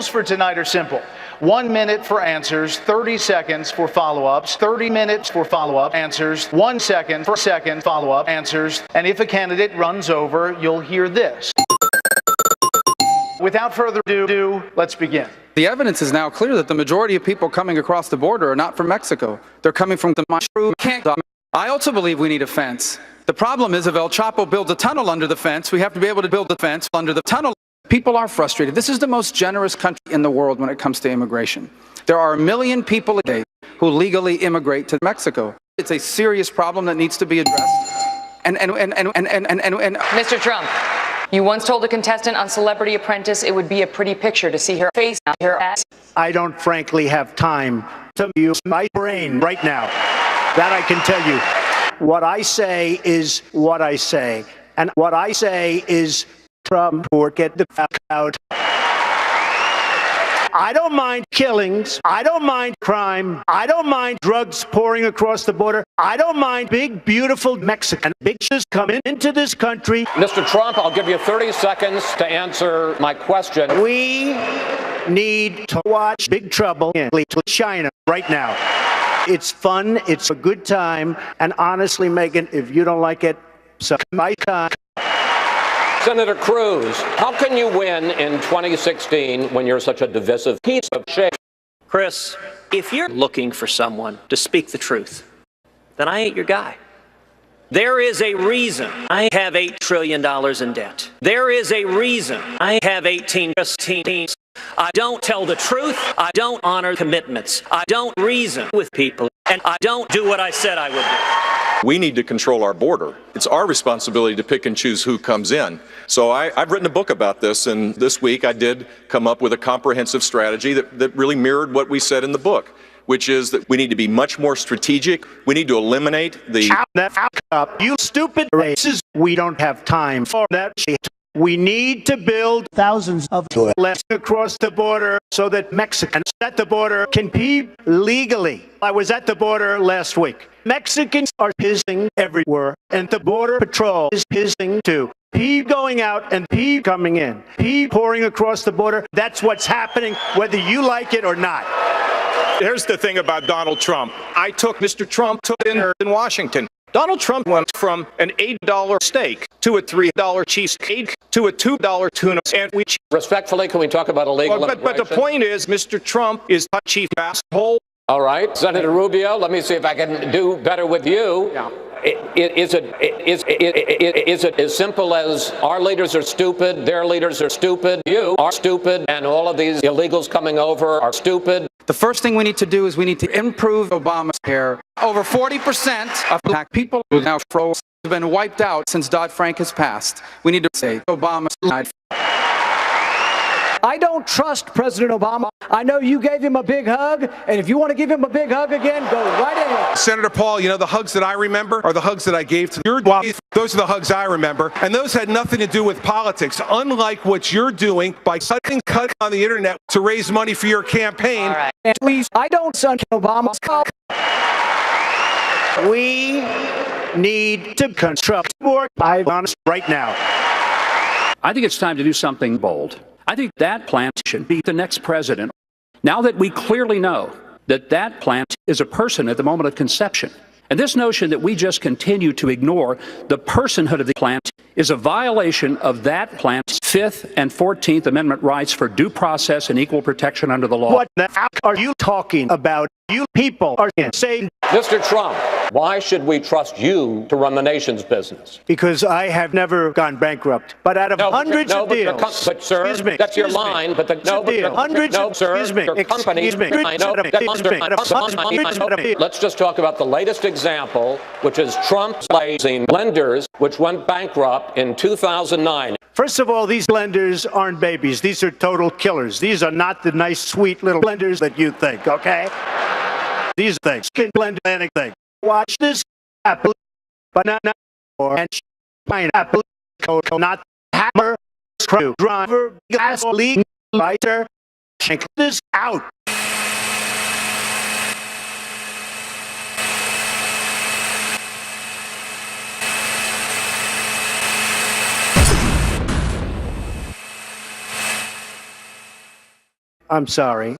rules for tonight are simple. 1 minute for answers, 30 seconds for follow-ups, 30 minutes for follow-up answers, 1 second for second follow-up answers, and if a candidate runs over, you'll hear this. Without further ado, let's begin. The evidence is now clear that the majority of people coming across the border are not from Mexico. They're coming from the I also believe we need a fence. The problem is if El Chapo builds a tunnel under the fence, we have to be able to build a fence under the tunnel. People are frustrated. This is the most generous country in the world when it comes to immigration. There are 1 million people a day who legally immigrate to Mexico. It's a serious problem that needs to be addressed. Mr. Trump, you once told a contestant on Celebrity Apprentice it would be a pretty picture to see her face, her ass. I don't frankly have time to use my brain right now. That I can tell you. What I say is what I say. And what I say is Trump or get the fuck out. I don't mind killings. I don't mind crime. I don't mind drugs pouring across the border. I don't mind big, beautiful Mexican bitches coming into this country. Mr. Trump, I'll give you 30 seconds to answer my question. We need to watch Big Trouble in Little China right now. It's fun. It's a good time. And honestly, Megan, if you don't like it, suck my cock. Senator Cruz, how can you win in 2016 when you're such a divisive piece of shit? Chris, if you're looking for someone to speak the truth, then I ain't your guy. There is a reason I have $8 trillion in debt. There is a reason I have 18 teens. I don't tell the truth. I don't honor commitments. I don't reason with people. And I don't do what I said I would do. We need to control our border. It's our responsibility to pick and choose who comes in. So I've written a book about this, and this week I did come up with a comprehensive strategy that really mirrored what we said in the book, which is that we need to be much more strategic. We need to eliminate the... Shut the fuck up, you stupid racist. We don't have time for that shit. We need to build thousands of toilets across the border so that Mexicans at the border can pee legally. I was at the border last week. Mexicans are pissing everywhere, and the Border Patrol is pissing too. Pee going out and pee coming in. Pee pouring across the border. That's what's happening, whether you like it or not. Here's the thing about Donald Trump. I took Mr. Trump to dinner in Washington. Donald Trump went from an $8 steak to a $3 cheesesteak to a $2 tuna sandwich. Respectfully, can we talk about illegal immigration? But the point is, Mr. Trump is a chief asshole. All right, Senator Rubio, let me see if I can do better with you. Yeah. Is it as simple as our leaders are stupid, their leaders are stupid, you are stupid, and all of these illegals coming over are stupid? The first thing we need to do is we need to improve Obamacare. Over 40% of black people who now have been wiped out since Dodd-Frank has passed. We need to say Obama. I don't trust President Obama. I know you gave him a big hug, and if you want to give him a big hug again, go right ahead. Senator Paul, you know, the hugs that I remember are the hugs that I gave to your wife. Those are the hugs I remember, and those had nothing to do with politics, unlike what you're doing by cutting on the internet to raise money for your campaign. All right. And please, I don't son Obama's cock. We need to construct more violence right now. I think it's time to do something bold. I think that plant should be the next president. Now that we clearly know that that plant is a person at the moment of conception, and this notion that we just continue to ignore the personhood of the plant is a violation of that plant's 5th and 14th Amendment rights for due process and equal protection under the law. What the fuck are you talking about? You people are insane. Mr. Trump, why should we trust you to run the nation's business? Because I have never gone bankrupt. But out of hundreds of deals, but sir, excuse me, that's your line. But hundreds of company. Let's just talk about the latest example, which is Trump's lenders, which went bankrupt in 2009. First of all, these lenders aren't babies. These are total killers. These are not the nice, sweet little lenders that you think, okay? These things can blend anything. Watch this apple, banana, orange, pineapple, coconut, hammer, screwdriver, gasoline, lighter. Check this out. I'm sorry.